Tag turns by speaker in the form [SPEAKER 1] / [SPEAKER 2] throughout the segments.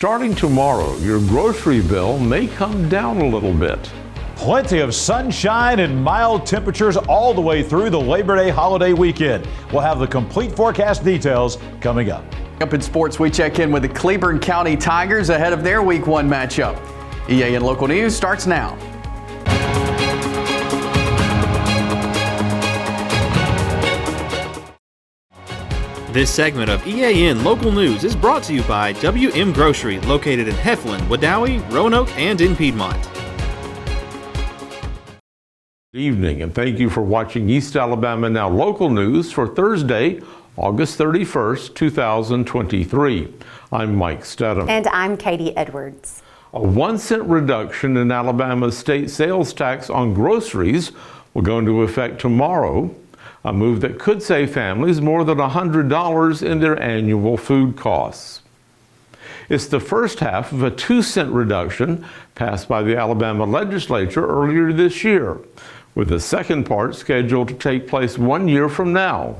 [SPEAKER 1] Starting tomorrow, your grocery bill may come down a little bit.
[SPEAKER 2] Plenty of sunshine and mild temperatures all the way through the Labor Day holiday weekend. We'll have the complete forecast details coming up.
[SPEAKER 3] Up in sports, we check in with the Cleburne County Tigers ahead of their Week 1 matchup. EAN Local News starts now.
[SPEAKER 4] This segment of EAN Local News is brought to you by WM Grocery, located in Heflin, Wadowee, Roanoke, and in Piedmont.
[SPEAKER 1] Good evening, and thank you for watching East Alabama Now Local News for Thursday, August 31st, 2023. I'm Mike Stedham.
[SPEAKER 5] And I'm Katie Edwards.
[SPEAKER 1] A 1-cent reduction in Alabama's state sales tax on groceries will go into effect tomorrow, a move that could save families more than $100 in their annual food costs. It's the first half of a 2-cent reduction passed by the Alabama legislature earlier this year, with the second part scheduled to take place 1 year from now.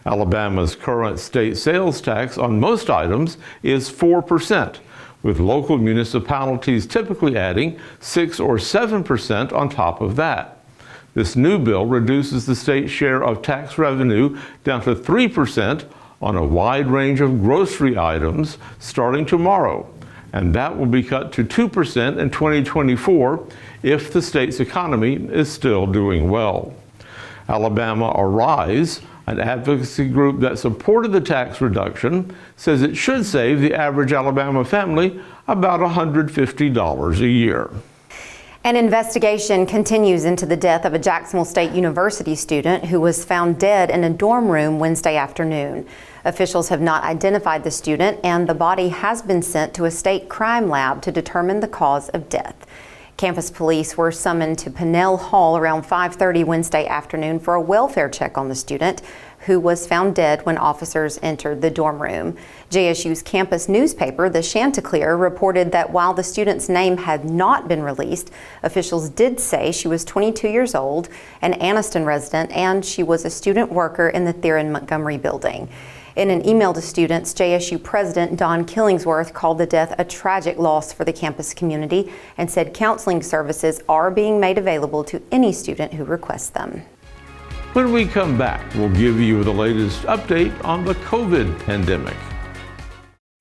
[SPEAKER 1] Alabama's current state sales tax on most items is 4%, with local municipalities typically adding 6 or 7% on top of that. This new bill reduces the state's share of tax revenue down to 3% on a wide range of grocery items starting tomorrow, and that will be cut to 2% in 2024 if the state's economy is still doing well. Alabama Arise, an advocacy group that supported the tax reduction, says it should save the average Alabama family about $150 a year.
[SPEAKER 5] An investigation continues into the death of a Jacksonville State University student who was found dead in a dorm room Wednesday afternoon. Officials have not identified the student, and the body has been sent to a state crime lab to determine the cause of death. Campus police were summoned to Pennell Hall around 5:30 Wednesday afternoon for a welfare check on the student, who was found dead when officers entered the dorm room. JSU's campus newspaper, the Chanticleer, reported that while the student's name had not been released, officials did say she was 22 years old, an Anniston resident, and she was a student worker in the Theron Montgomery building. In an email to students, JSU President Don Killingsworth called the death a tragic loss for the campus community and said counseling services are being made available to any student who requests them.
[SPEAKER 1] When we come back, we'll give you the latest update on the COVID pandemic.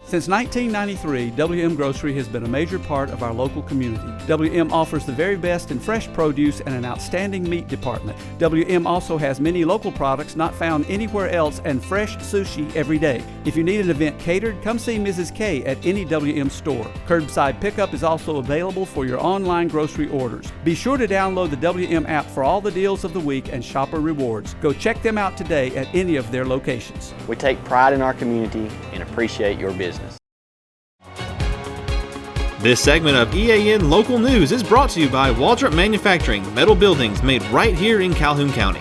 [SPEAKER 6] Since 1993, WM Grocery has been a major part of our local community. WM offers the very best in fresh produce and an outstanding meat department. WM also has many local products not found anywhere else and fresh sushi every day. If you need an event catered, come see Mrs. K at any WM store. Curbside pickup is also available for your online grocery orders. Be sure to download the WM app for all the deals of the week and shopper rewards. Go check them out today at any of their locations.
[SPEAKER 7] We take pride in our community and appreciate your business.
[SPEAKER 4] This segment of EAN Local News is brought to you by Waldrop Manufacturing, metal buildings made right here in Calhoun County.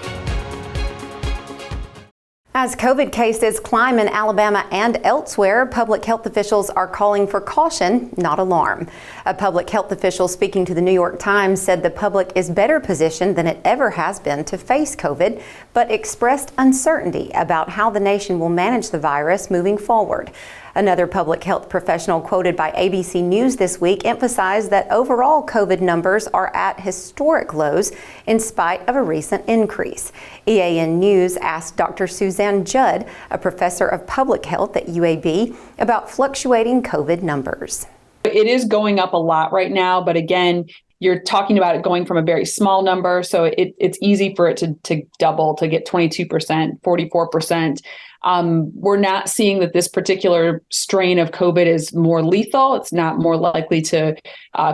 [SPEAKER 5] As COVID cases climb in Alabama and elsewhere, public health officials are calling for caution, not alarm. A public health official speaking to the New York Times said the public is better positioned than it ever has been to face COVID, but expressed uncertainty about how the nation will manage the virus moving forward. Another public health professional quoted by ABC News this week emphasized that overall COVID numbers are at historic lows in spite of a recent increase. EAN News asked Dr. Suzanne Judd, a professor of public health at UAB, about fluctuating COVID numbers.
[SPEAKER 8] It is going up a lot right now, but again, you're talking about it going from a very small number, so it's easy for it to double, to get 22%, 44%. We're not seeing that this particular strain of COVID is more lethal. It's not more likely to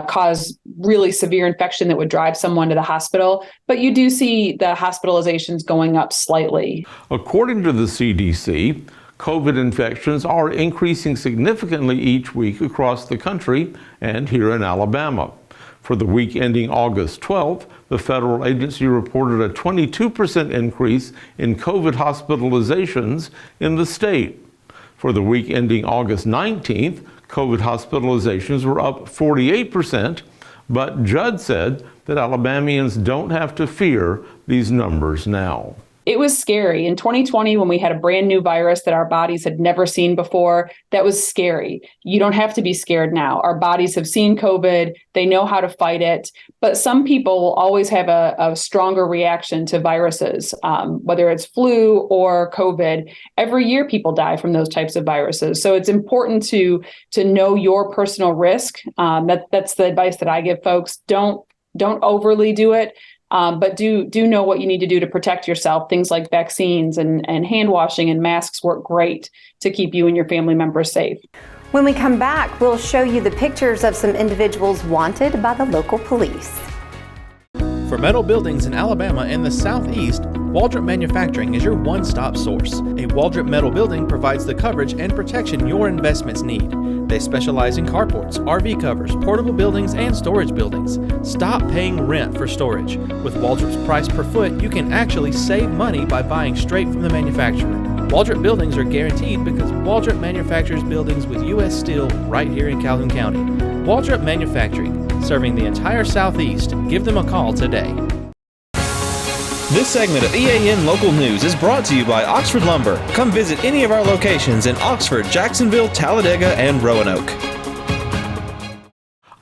[SPEAKER 8] cause really severe infection that would drive someone to the hospital. But you do see the hospitalizations going up slightly.
[SPEAKER 1] According to the CDC, COVID infections are increasing significantly each week across the country and here in Alabama. For the week ending August 12th, the federal agency reported a 22% increase in COVID hospitalizations in the state. For the week ending August 19th, COVID hospitalizations were up 48%, but Judd said that Alabamians don't have to fear these numbers now.
[SPEAKER 8] it was scary. In 2020, when we had a brand new virus that our bodies had never seen before, that was scary. You don't have to be scared now. Our bodies have seen COVID. They know how to fight it. But some people will always have a stronger reaction to viruses, whether it's flu or COVID. Every year, people die from those types of viruses. So it's important to know your personal risk. That's the advice that I give folks. Don't overly do it. But do know what you need to do to protect yourself. Things like vaccines and hand washing and masks work great to keep you and your family members safe.
[SPEAKER 5] When we come back, we'll show you the pictures of some individuals wanted by the local police.
[SPEAKER 4] For metal buildings in Alabama and the Southeast, Waldrop Manufacturing is your one-stop source. A Waldrop metal building provides the coverage and protection your investments need. They specialize in carports, RV covers, portable buildings, and storage buildings. Stop paying rent for storage. With Waldrop's price per foot, you can actually save money by buying straight from the manufacturer. Waldrop buildings are guaranteed because Waldrop manufactures buildings with U.S. steel right here in Calhoun County. Waldrop Manufacturing, serving the entire Southeast. Give them a call today. This segment of EAN Local News is brought to you by Oxford Lumber. Come visit any of our locations in Oxford, Jacksonville, Talladega, and Roanoke.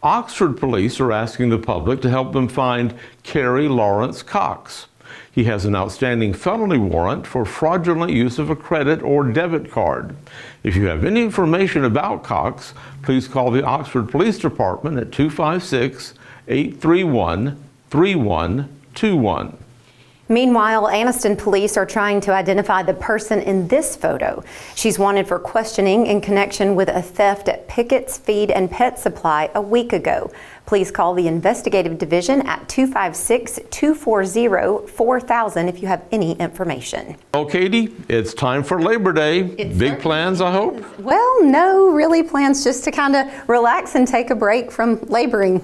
[SPEAKER 1] Oxford police are asking the public to help them find Kerry Lawrence Cox. He has an outstanding felony warrant for fraudulent use of a credit or debit card. If you have any information about Cox, please call the Oxford Police Department at 256-831-3121.
[SPEAKER 5] Meanwhile, Anniston police are trying to identify the person in this photo. She's wanted for questioning in connection with a theft at Pickett's Feed and Pet Supply a week ago. Please call the investigative division at 256-240-4000 if you have any information.
[SPEAKER 1] Oh, Katie, it's time for Labor Day. Big plans, I hope?
[SPEAKER 5] Well, no, really plans just to kind of relax and take a break from laboring.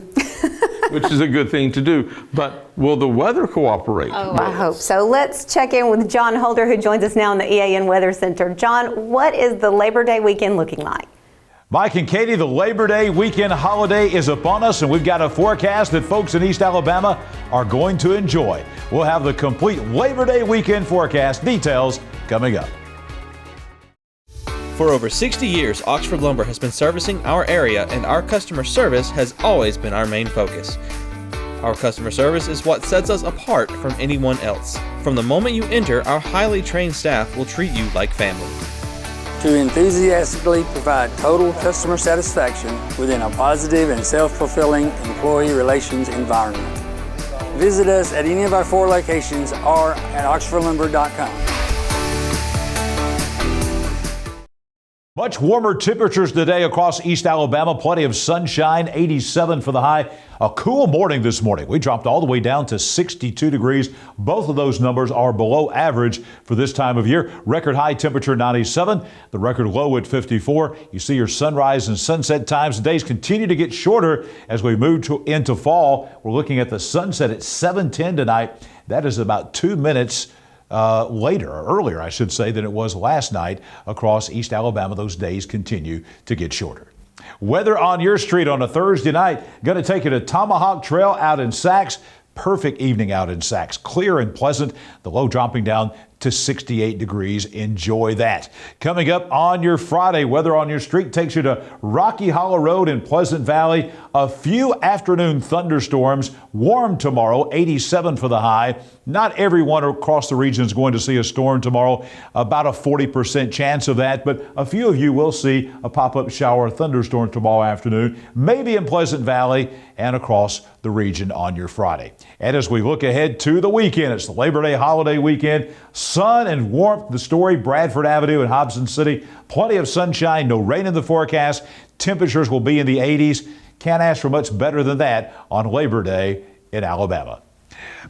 [SPEAKER 1] Which is a good thing to do. But will the weather cooperate?
[SPEAKER 5] Oh, I hope so. Let's check in with John Holder, who joins us now in the EAN Weather Center. John, what is the Labor Day weekend looking like?
[SPEAKER 2] Mike and Katie, the Labor Day weekend holiday is upon us, and we've got a forecast that folks in East Alabama are going to enjoy. We'll have the complete Labor Day weekend forecast details coming up.
[SPEAKER 4] For over 60 years, Oxford Lumber has been servicing our area, and our customer service has always been our main focus. Our customer service is what sets us apart from anyone else. From the moment you enter, our highly trained staff will treat you like family.
[SPEAKER 9] To enthusiastically provide total customer satisfaction within a positive and self-fulfilling employee relations environment. Visit us at any of our 4 locations or at oxfordlumber.com.
[SPEAKER 2] Much warmer temperatures today across East Alabama. Plenty of sunshine, 87 for the high. A cool morning this morning. We dropped all the way down to 62 degrees. Both of those numbers are below average for this time of year. Record high temperature 97, the record low at 54. You see your sunrise and sunset times. The days continue to get shorter as we move into fall. We're looking at the sunset at 7:10 tonight. That is about 2 minutes earlier, I should say, than it was last night across East Alabama. Those days continue to get shorter. Weather on your street on a Thursday night. Going to take you to Tomahawk Trail out in Sachs. Perfect evening out in Sachs. Clear and pleasant. The low dropping down to 68 degrees. Enjoy that. Coming up on your Friday, weather on your street takes you to Rocky Hollow Road in Pleasant Valley. A few afternoon thunderstorms. Warm tomorrow, 87 for the high. Not everyone across the region is going to see a storm tomorrow. About a 40% chance of that, but a few of you will see a pop-up shower thunderstorm tomorrow afternoon, maybe in Pleasant Valley and across the region on your Friday. And as we look ahead to the weekend, it's the Labor Day holiday weekend. Sun and warmth, the story, Bradford Avenue in Hobson City. Plenty of sunshine, no rain in the forecast. Temperatures will be in the 80s. Can't ask for much better than that on Labor Day in Alabama.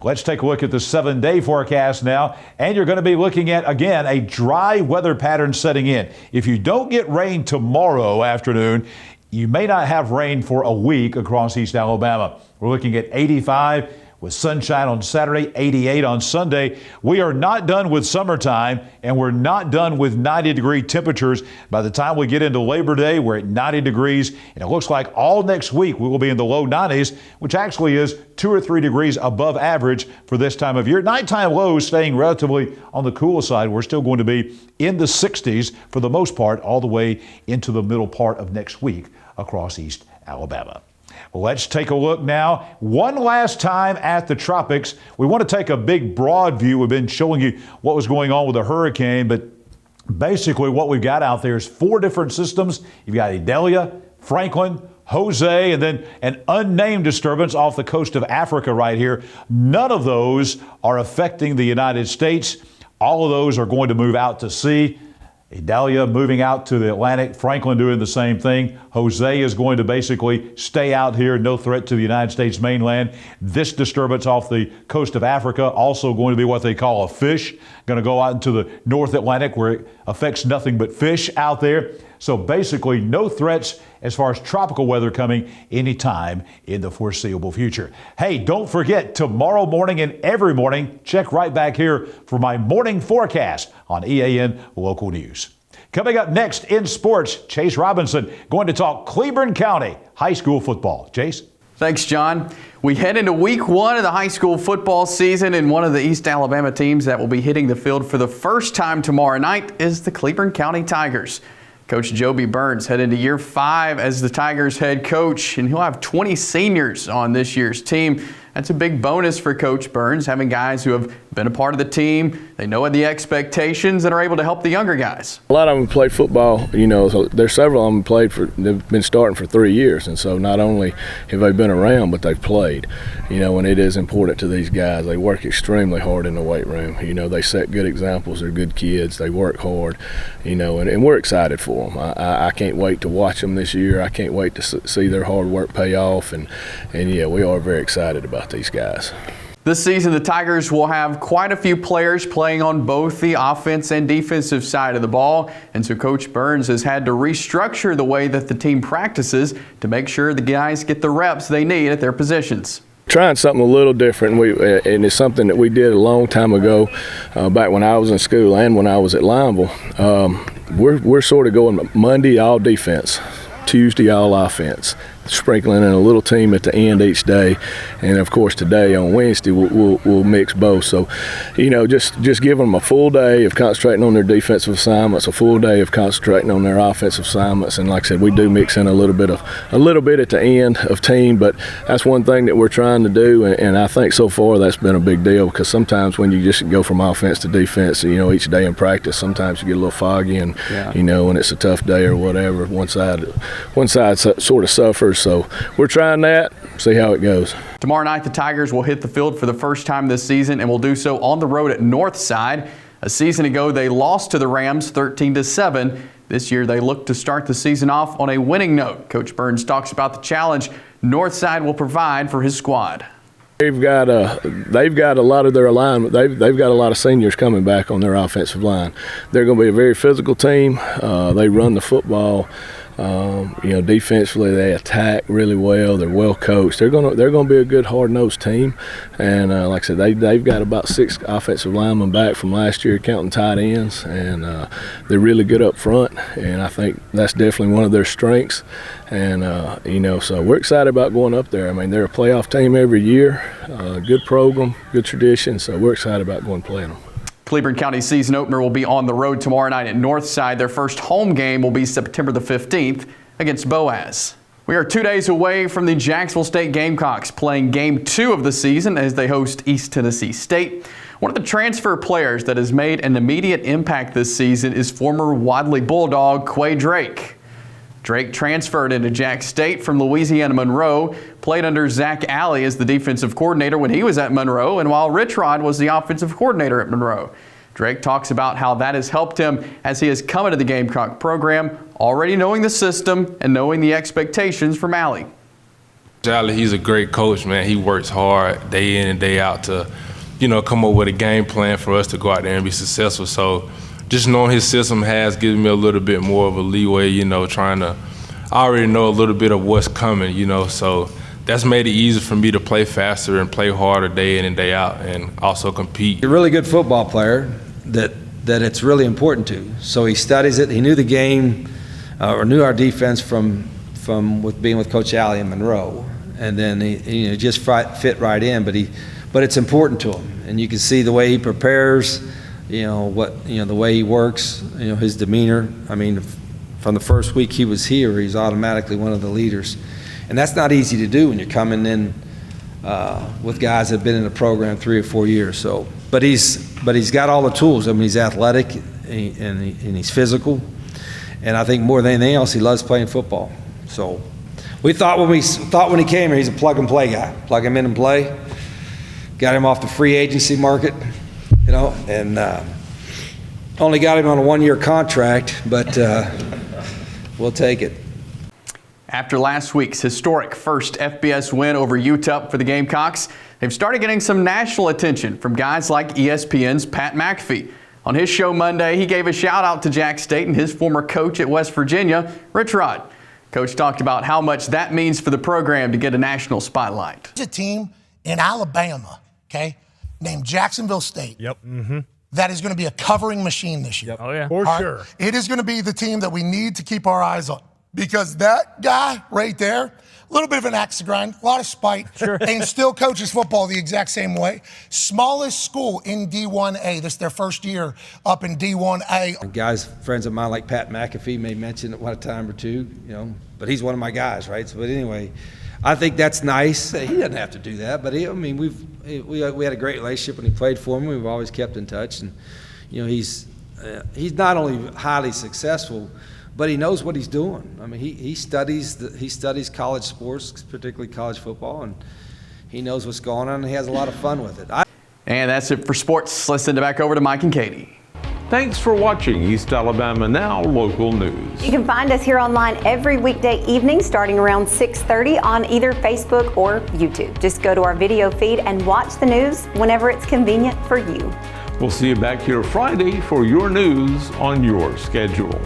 [SPEAKER 2] Let's take a look at the 7-day forecast now. And you're going to be looking at, again, a dry weather pattern setting in. If you don't get rain tomorrow afternoon, you may not have rain for a week across East Alabama. We're looking at 85 with sunshine on Saturday, 88 on Sunday. We are not done with summertime, and we're not done with 90-degree temperatures. By the time we get into Labor Day, we're at 90 degrees, and it looks like all next week we will be in the low 90s, which actually is 2 or 3 degrees above average for this time of year. Nighttime lows staying relatively on the cool side. We're still going to be in the 60s for the most part all the way into the middle part of next week across East Alabama. Well, let's take a look now one last time at the tropics. We want to take a big broad view. We've been showing you what was going on with the hurricane, but basically what we've got out there is 4 different systems. You've got Idalia, Franklin, Jose, and then an unnamed disturbance off the coast of Africa right here. None of those are affecting the United States. All of those are going to move out to sea. Idalia moving out to the Atlantic, Franklin doing the same thing. Jose is going to basically stay out here, no threat to the United States mainland. This disturbance off the coast of Africa also going to be what they call a fish, going to go out into the North Atlantic where it affects nothing but fish out there. So basically no threats as far as tropical weather coming anytime in the foreseeable future. Hey, don't forget, tomorrow morning and every morning, check right back here for my morning forecast on EAN Local News. Coming up next in sports, Chase Robinson going to talk Cleburne County High School football. Chase?
[SPEAKER 3] Thanks, John. We head into week 1 of the high school football season, and one of the East Alabama teams that will be hitting the field for the first time tomorrow night is the Cleburne County Tigers. Coach Joby Burns head into year 5 as the Tigers head coach, and he'll have 20 seniors on this year's team. That's a big bonus for Coach Burns, having guys who have been a part of the team. They know the expectations and are able to help the younger guys.
[SPEAKER 10] A lot of them play football, so there's several of them they've been starting for 3 years. And so not only have they been around, but they've played, and it is important to these guys. They work extremely hard in the weight room. They set good examples. They're good kids. They work hard, and we're excited for them. I can't wait to watch them this year. I can't wait to see their hard work pay off. And yeah, we are very excited about these guys.
[SPEAKER 3] This season, the Tigers will have quite a few players playing on both the offense and defensive side of the ball, and so Coach Burns has had to restructure the way that the team practices to make sure the guys get the reps they need at their positions.
[SPEAKER 10] Trying something a little different, and it's something that we did a long time ago, back when I was in school and when I was at Lineville. We're sort of going Monday all defense, Tuesday all offense, sprinkling in a little team at the end each day, and of course today on Wednesday we'll mix both. So just give them a full day of concentrating on their defensive assignments, a full day of concentrating on their offensive assignments, and like I said, we do mix in a little bit at the end of team, but that's one thing that we're trying to do, and I think so far that's been a big deal, because sometimes when you just go from offense to defense each day in practice, sometimes you get a little foggy, and when it's a tough day or whatever, one side sort of suffers. So we're trying that, see how it goes.
[SPEAKER 3] Tomorrow night, the Tigers will hit the field for the first time this season and will do so on the road at Northside. A season ago, they lost to the Rams 13-7. This year, they look to start the season off on a winning note. Coach Burns talks about the challenge Northside will provide for his squad.
[SPEAKER 10] They've got a lot of their alignment. They've got a lot of seniors coming back on their offensive line. They're going to be a very physical team. They run the football. Defensively they attack really well. They're well coached. They're going to be a good hard-nosed team. And like I said, they've got about 6 offensive linemen back from last year, counting tight ends, and they're really good up front. And I think that's definitely one of their strengths. And so we're excited about going up there. I mean, they're a playoff team every year. Good program, good tradition. So we're excited about going playing them.
[SPEAKER 3] Cleburne County season opener will be on the road tomorrow night at Northside. Their first home game will be September the 15th against Boaz. We are 2 days away from the Jacksonville State Gamecocks playing game 2 of the season as they host East Tennessee State. One of the transfer players that has made an immediate impact this season is former Wadley Bulldog Quay Drake. Drake transferred into Jack State from Louisiana Monroe, played under Zach Alley as the defensive coordinator when he was at Monroe, and while Rich Rod was the offensive coordinator at Monroe. Drake talks about how that has helped him as he has come into the Gamecock program, already knowing the system and knowing the expectations from Alley.
[SPEAKER 11] Alley, he's a great coach, man. He works hard day in and day out to, come up with a game plan for us to go out there and be successful. So just knowing his system has given me a little bit more of a leeway, I already know a little bit of what's coming, so that's made it easier for me to play faster and play harder day in and day out, and also compete.
[SPEAKER 12] A really good football player that it's really important to. So he studies it. He knew the game, or knew our defense from with being with Coach Alley in Monroe, and then he just fit right in. But it's important to him, and you can see the way he prepares. The way he works. His demeanor. I mean, from the first week he was here, he's automatically one of the leaders. And that's not easy to do when you're coming in with guys that have been in the program 3 or 4 years. So, but he's got all the tools. I mean, he's athletic and he's physical, and I think more than anything else, he loves playing football. So, we thought when he came here, he's a plug and play guy. Plug him in and play. Got him off the free agency market, and only got him on a 1-year contract, but we'll take it.
[SPEAKER 3] After last week's historic first FBS win over UTEP for the Gamecocks, they've started getting some national attention from guys like ESPN's Pat McAfee. On his show Monday, he gave a shout out to Jack State and his former coach at West Virginia, Rich Rod. Coach talked about how much that means for the program to get a national spotlight.
[SPEAKER 13] There's a team in Alabama, named Jacksonville State.
[SPEAKER 14] Yep.
[SPEAKER 13] That is going to be a covering machine this year.
[SPEAKER 14] Yep. Oh, yeah. For sure.
[SPEAKER 13] It is going to be the team that we need to keep our eyes on. Because that guy right there, a little bit of an axe to grind, a lot of spite, and still coaches football the exact same way. Smallest school in D1A. This is their first year up in D1A.
[SPEAKER 12] Guys, friends of mine like Pat McAfee may mention it one time or two, but he's one of my guys, right? So, but anyway, I think that's nice. He doesn't have to do that, but we had a great relationship when he played for me. We've always kept in touch, and he's not only highly successful, but he knows what he's doing. I mean, he studies college sports, particularly college football, and he knows what's going on, and he has a lot of fun with it.
[SPEAKER 3] And that's it for sports. Let's send it back over to Mike and Katie.
[SPEAKER 1] Thanks for watching East Alabama Now Local News.
[SPEAKER 5] You can find us here online every weekday evening starting around 6:30 on either Facebook or YouTube. Just go to our video feed and watch the news whenever it's convenient for you.
[SPEAKER 1] We'll see you back here Friday for your news on your schedule.